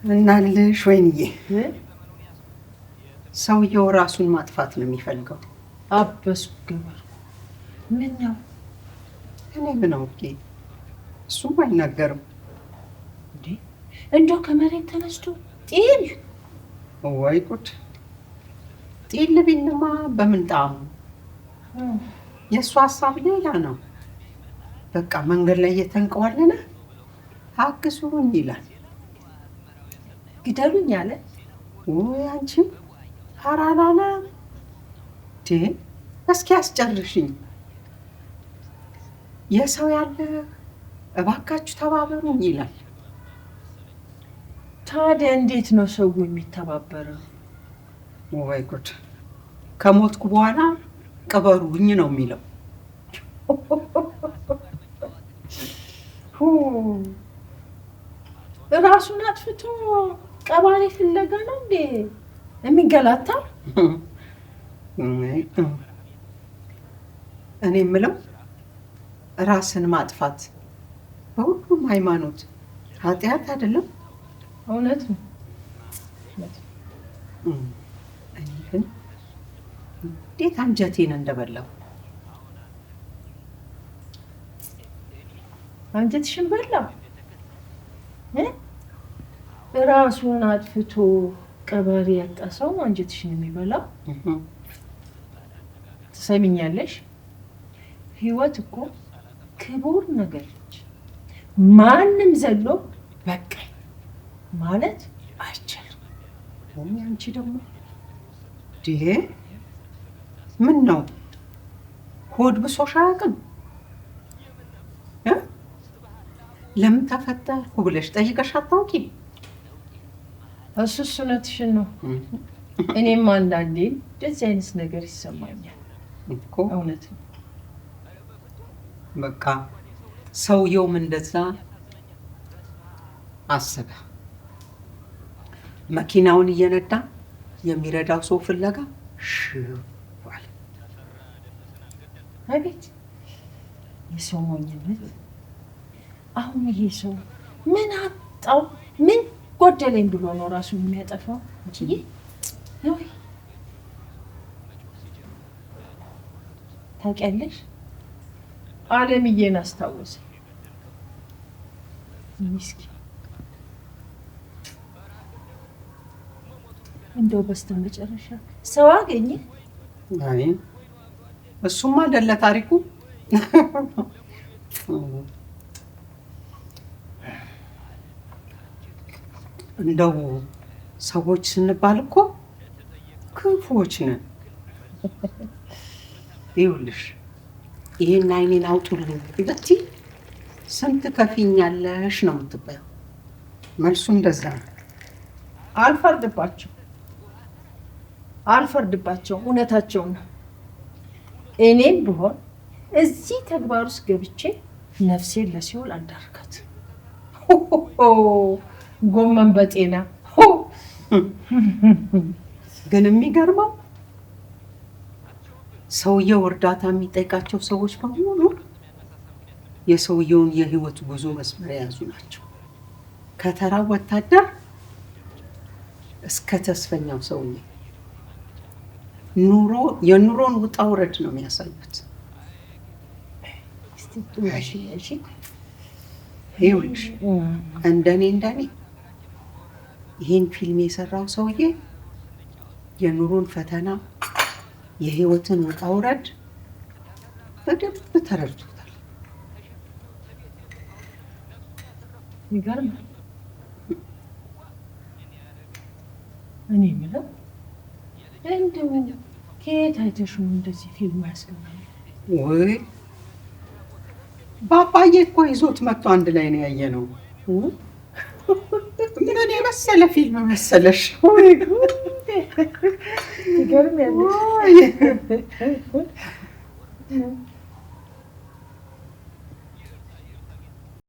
እናልሽ ወይንዬ ሰውየው ራሱን ማጥፋት ነው የሚፈልገው። አበስኩ ገበር ምን ነው? እኔ ምን አውቄ? እሱም አይናገርም እንዴ? እንደው ከመሬት ተነስቶ ጤል ወይ ጉድ! ጤል ቢልማ በምን ጣሙ? የእሱ ሀሳብ ሌላ ነው። በቃ መንገድ ላይ እየተንቀዋለነ አግዙኝ ይላል። ግደሉኝ አለ ወይ አንቺም ኧረ አላለም። እስኪ አስጨርሽኝ። የሰው ያለ እባካችሁ ተባበሩኝ ይላል። ታዲያ እንዴት ነው ሰው የሚተባበረው? ወይ ጉድ! ከሞትኩ በኋላ ቅበሩኝ ነው የሚለው። ራሱን አጥፍቶ ቀባሪ ፍለጋ ነው እንዴ የሚገላታ? እኔ የምለው ራስን ማጥፋት በሁሉም ሃይማኖት ኃጢአት አይደለም? እውነት ነው። እኔ ግን እንዴት አንጀቴን እንደበላው። አንጀትሽን በላው? ራሱን አጥፍቶ ቀባሪ ያጣ ሰው አንጀትሽን የሚበላው? ትሰሚኛለሽ? ህይወት እኮ ክቡር ነገር ነች። ማንም ዘሎ በቃኝ ማለት አይቻልም። አንቺ ደግሞ ምን ነው ሆድ ብሶሽ አያውቅም? ለምን ተፈጠርኩ ብለሽ ጠይቀሽ አታውቂም? እሱስ እውነትሽን ነው። እኔም አንዳንዴ እንደዚህ አይነት ነገር ይሰማኛል እኮ። እውነት ነው። በቃ ሰውየውም እንደዛ አሰበ። መኪናውን እየነዳ የሚረዳው ሰው ፍለጋ ሽዋል። አቤት የሰው ሞኝነት! አሁን ይሄ ሰው ምን አጣው ምን ጎደለኝ ብሎ ነው ራሱን የሚያጠፋው? እንጂ ታውቂያለሽ፣ አለምዬን አስታወሰ። ምስኪን እንደው በስተመጨረሻ ሰው አገኘ። አይ እሱማ አይደለ ታሪኩ። እንደው ሰዎች ስንባል እኮ ክፉዎች ነን። ይኸውልሽ ይሄን አይኔን አውጡልኝ ብትይ ስንት ከፊኛለሽ ነው የምትባየው። መልሱ እንደዛ ነው። አልፈርድባቸው፣ እውነታቸው ነው። እኔም ብሆን እዚህ ተግባር ውስጥ ገብቼ ነፍሴን ለሲኦል አዳርጋት። ጎመን በጤና ግን የሚገርመው ሰውየው እርዳታ የሚጠይቃቸው ሰዎች በሙሉ የሰውየውን የህይወት ጉዞ መስመር የያዙ ናቸው። ከተራ ወታደር እስከ ተስፈኛው ሰውዬ የኑሮን ውጣ ውረድ ነው የሚያሳዩት። ይኸውልሽ እንደኔ ይህን ፊልም የሰራው ሰውዬ የኑሮን ፈተና የህይወትን ውጣ ውረድ በደንብ ተረድቶታል። ይገርማል። እኔ የምለው እንደው ከየት አይተሽ ነው እንደዚህ ፊልም ያስገኛል? ወይ ባባዬ እኮ ይዞት መጥቶ አንድ ላይ ነው ያየነው። ምን የመሰለ ፊልም መሰለሽ? ወይ ጉድ! ይገርማል።